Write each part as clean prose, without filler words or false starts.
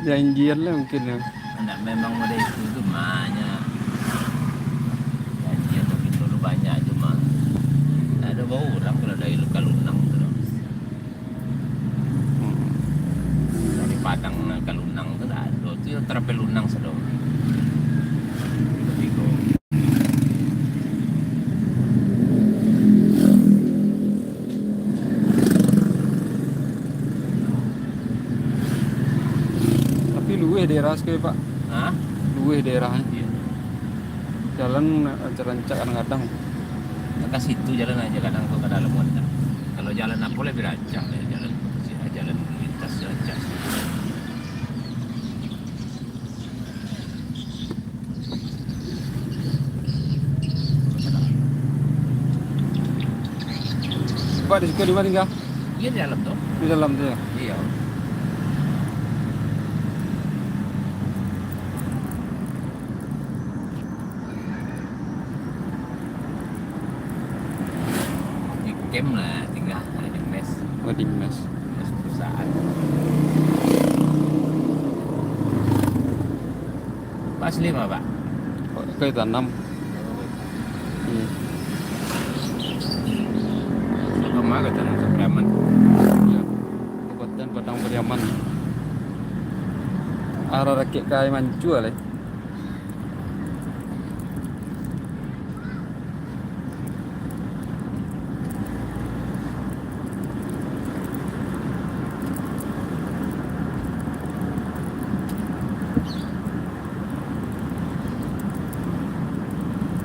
Janjian lah mungkin ya. Enggak, memang model itu banyak. Janjian tapi dulu banyak cuma nggak ada bau orang kalau dari luka lunang tuh. Dari Padang ke lunang tuh ada. Itu yang terapel lunang sedang. Tapi luweh daerah sekali Pak. Hah? Luweh daerahnya. Iya. Jalan rancak kadang-kadang. Ke situ jalan aja kadang tuh ke dalam kota. Kalau jalan apa lebih rancak ya jalan lintas rancak. Pak di situ di mana tinggal? Iya di dalam tuh. Di dalam tuh ya. Iya. Di camp lah tinggal di mes Wedding mes. perusahaan. Pak asli mah Pak. Kayak tanam. Iya. Sama kata Sabraman. Iya. Kabupaten Padang Pariaman. Arah rakyat kaya mancu lah.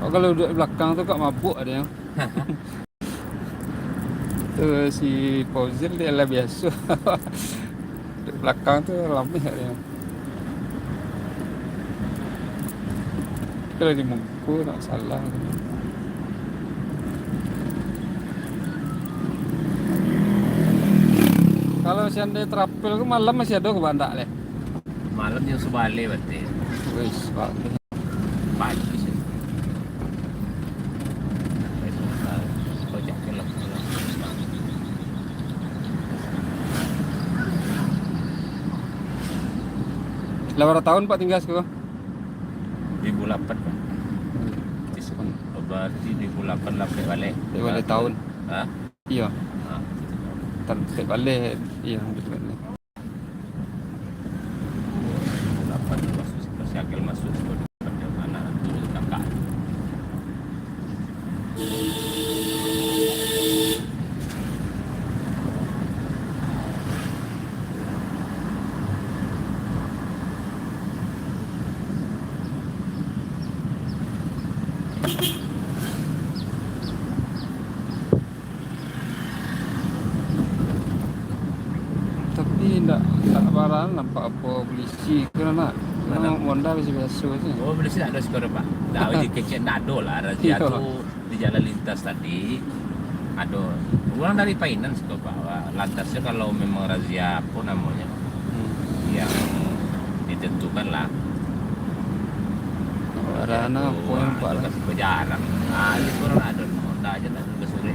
Oh, kalau duduk di belakang tuh kok mabuk ada yang. Tuh si Fauzil dia lah biasa. Di belakang tuh lama ada yang. Kalau di muka tak salah. Kalau seandainya terapel ke malam masih ada ke Bandak leh. Malam yang sebalik berarti. Wis, Pak. Pagi sih. Kocak kelak. Berapa tahun Pak tinggal sekolah? 2008 Pak. Berarti 2008 lah balik. Balik tahun. Hah? Iya. Ah, Tak balik. Iya, balik. 2008 masuk si Akil masuk pada mana dulu kakak. Tapi enggak barang nampak apa polisi kerana Mana? Honda biasa saja. Oh, boleh sih ada skor Pak. Dah di kecil tak ada lah razia Iya. tu di jalan lintas tadi. Ada. Orang dari Painan skor Pak. Lantasnya kalau memang razia apa namanya yang ditentukan lah. Ada apa yang Pak? Kasih pejarang. Ah, itu orang ada Honda aja tak ada sore.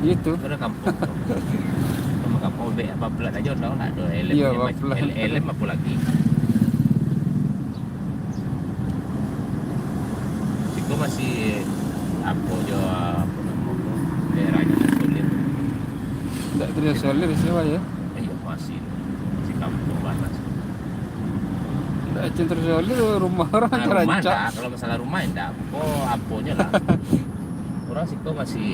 Gitu. Ada kampung. Sama kampung be apa pelat aja orang tak ada. Iya, pelat. LM apa lagi? Itu masih apa je apa nama daerahnya sulit. Enggak terus solid siapa ya? Iya masih kampung panas. Enggak terus solid rumah orang Nah, rumah terancam. enggak, kalau masalah rumah enggak. Oh, aponya lah. Orang situ masih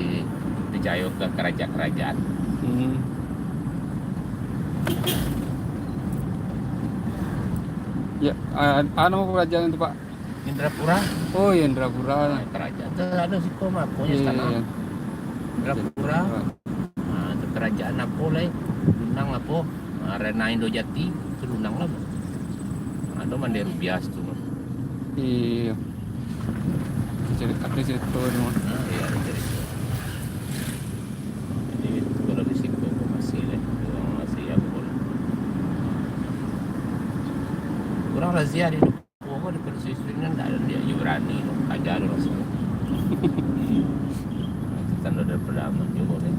dijayo ke kerajaan-kerajaan. Hmm. Ya, anu kerajaan itu Pak. Indrapura, Oh, iya, Indrapura. kerajaan. Itu ada situ mah aponya Iya, sana. iya. Indrapura. Nah, itu kerajaan apa lah? Lunang apa? Arena Indojati itu lunang lah. Ada Mandiri bias tuh. Iya. Cerita di mana? Nah, iya ada cerita. Jadi kalau di situ masih lah, orang masih apa? Kurang razia di Papua di Persisingan tidak ada dia berani, ajar orang semua. Kita udah pernah juga kan.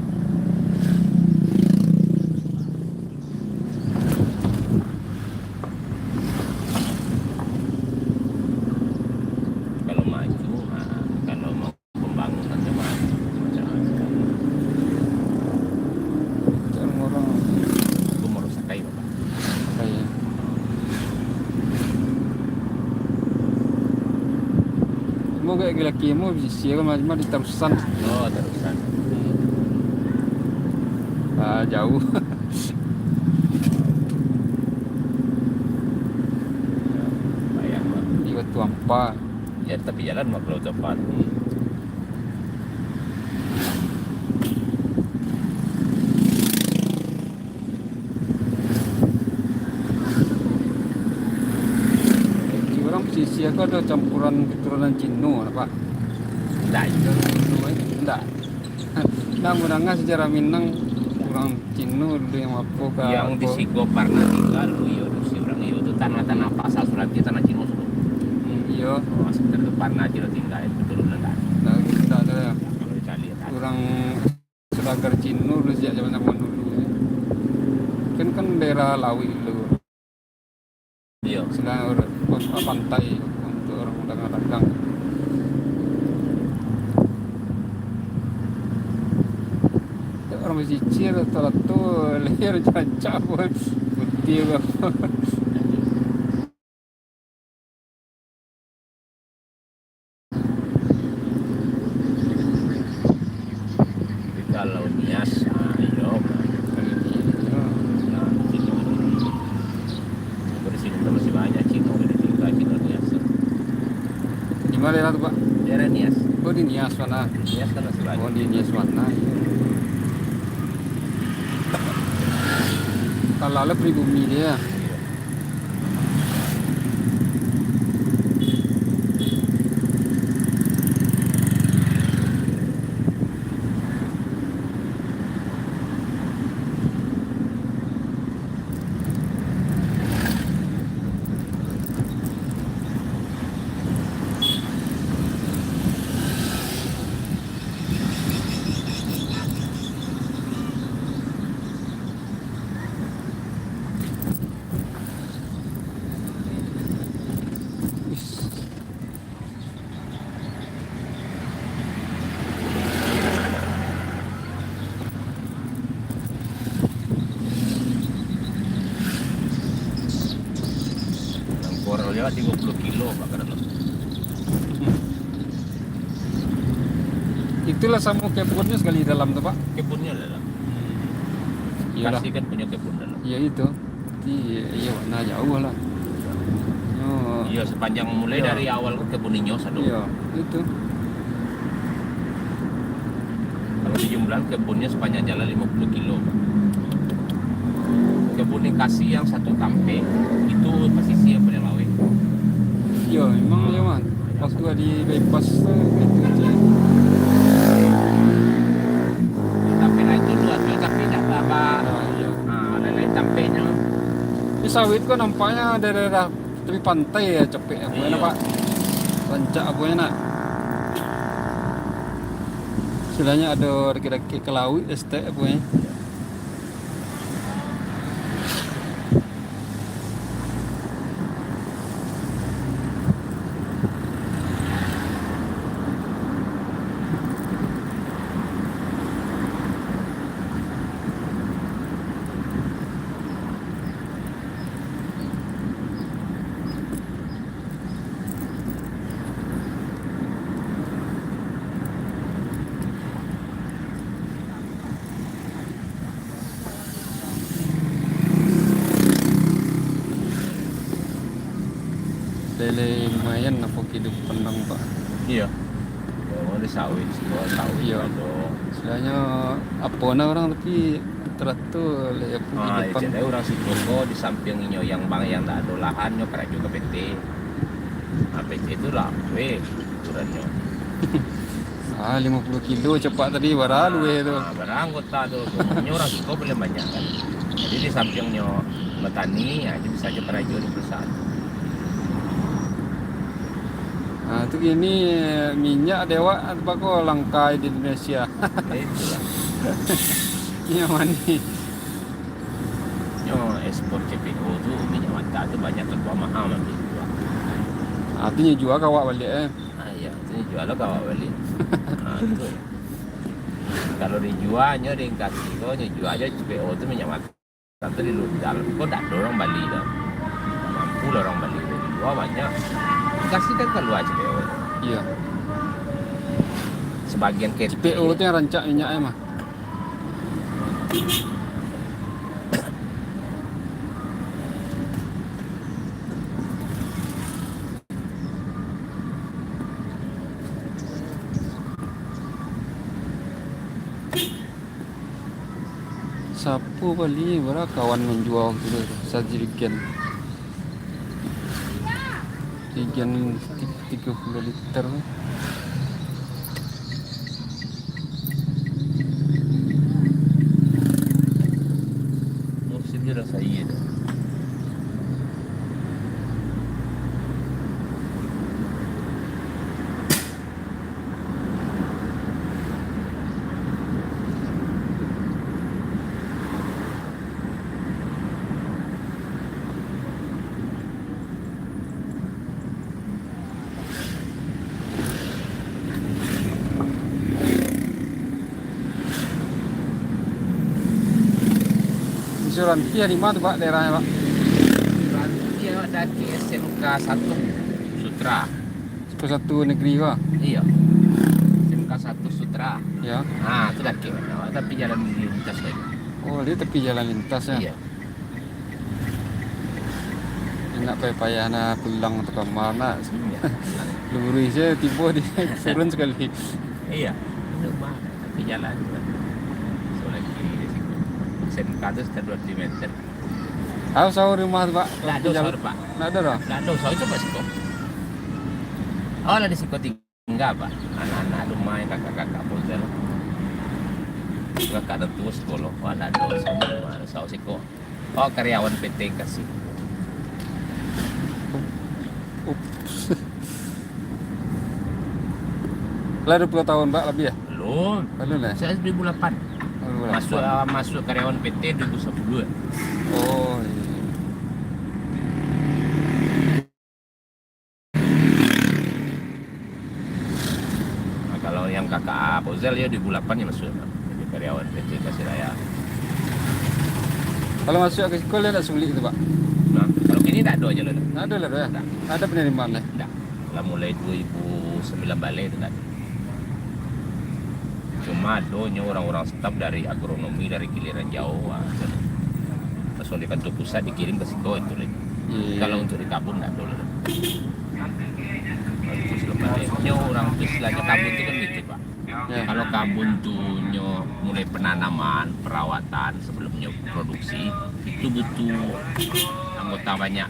kayak laki mau bisa kan macam di terusan. Oh, terusan. Jauh. Bayang Bang. Di Batu Ampar. Ya tapi jalan mah kalau cepat. Di orang pesisir aku ada campuran keturunan Cino apa? Enggak itu. Enggak. Nah, menengah sejarah Minang orang Cino dulu yang apa ke Yang di Sigo pernah tinggal iya si orang itu tuh tanah-tanah pasal surat kita tanah Cino sudah. Iya. Oh, sekitar depan aja lo tinggal itu turunan kan. Nah, kita ada Kalau dicari ya kan. orang Selagar Cino dulu sejak zaman dulu. Kan daerah Lawi dulu. Iya. Selain pantai untuk orang dagang-dagang. Orang pesisir rata-rata leher cancap putih apa. Tapi kalau Nias, iya. Nah, Cino. Di sini masih banyak Cino ada tinggal Cino Nias. Di mana daerah tu Pak? Daerah Nias. Oh di Nias mana? Nias kan masih banyak. Oh di Nias mana? Kalau ada pribumi dia. Borol ya 30 kilo Pak Karno. Itulah sama kebunnya sekali di dalam tu Pak. Kebunnya dalam. Iyalah. Kasih kan punya kebun dalam. Iya itu. Iya mana jauh lah. Oh, Iya sepanjang mulai Iya. dari awal kan kebun Inyos ada. iya itu. Kalau dijumlahin kebunnya sepanjang jalan 50 kilo. Kebun yang kasih yang satu kampe itu posisi yang paling lawe. Iya memang ya man. Pas gua di bypass tu itu aja. Tapi lah itu dua tu tapi tak apa. Iya. Ada lain tampenya. Di sawit kok nampaknya daerah tepi pantai ya cepet apa Iya. Pak? Rancak apa nak? Istilahnya ada daki-daki ke laut estate apa ya? Lele lumayan apa kehidupan orang Pak. Iya. Oh, di sawit, semua sawit. Iya. Ada. Istilahnya apa orang tapi teratur le apa Itu kehidupan. ada orang Sitoko di samping inyo yang bang yang tak ada lahannya kerja ke PT. Nah, PT itu lah, ukurannya. 50 kilo cepat tadi baru itu. Barang anggota tuh, ini orang Sitoko boleh banyak kan. Jadi di sampingnya petani, ya, jadi bisa aja kerja di perusahaan. Nah, itu gini minyak dewa apa kok langka di Indonesia. Itulah. Minyak mani. Ekspor CPO tuh minyak mentah tuh banyak terbawa mahal nanti. Artinya jual kawak balik Iya, itu jual kau beli. Itu. Kalau dijualnya di kasih kau jual aja CPO tuh minyak mentah. Tapi di dalam kok tak ada orang Bali dah. Mampu lah orang Bali dijual banyak. Kasih kan keluar CPO. Iya. sebagian ke PO itu yang rancak minyaknya mah. Sapu bali bara kawan menjual gitu sajirigen. Jirigen 30 liter. musim dia rasa iya dah. Suranti di mana tuh Pak daerahnya Pak? Dia ada di SMK 1 Sutra. Satu negeri Pak. Iya. SMK 1 Sutra. Ya. Ah, itu daki. Tapi jalan lintas lagi. Oh, dia tepi jalan lintas ya. Iya. Enak payah na pulang ke kamar nak. Iya. Lurus saya tiba di turun sekali. Iya. Itu mah tapi jalan. So lagi di situ. SMK itu sekitar 2 meter. Aku sahur rumah tuh Pak. Nggak ada sahur, Pak. Nggak ada dah. Nggak ada usaha itu Pak Siko. Oh, lah di Siko tinggal Pak. Anak-anak rumah yang kakak-kakak Pozel. Kakak ada tua sekolah. Oh, lah ada usaha Siko. Oh, karyawan PT kasih. Ups. Lah 20 tahun Pak lebih ya? Belum. Belum lah. Saya 2008. Masuk karyawan PT 2010. Oh iya. Nah, kalau yang kakak Pozel ya 2008 ya masuk. Jadi karyawan PT Kasih Raya. Kalau masuk ke sekolah tidak sulit itu Pak. Nah, kalau gini tak ada aja lah. Nggak ada lah ya. Ada penerimaan lah. Tidak. Lah mulai 2009 balik itu tak ada. Cuma adanya orang-orang staf dari agronomi dari giliran Jawa. Pas oleh kantor pusat dikirim ke Siko itu lagi. Iya. Kalau untuk di kabun nggak ada lah. Sebelumnya orang tuh istilahnya kabun itu kan gitu Pak. Ya. Kalau kabun tuh mulai penanaman, perawatan sebelumnya produksi itu butuh anggota banyak.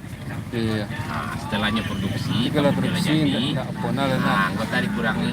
Iya. Nah, setelahnya produksi, Jadi kalau kemudian produksi jadi, nggak apa lah. nah, anggota dikurangi.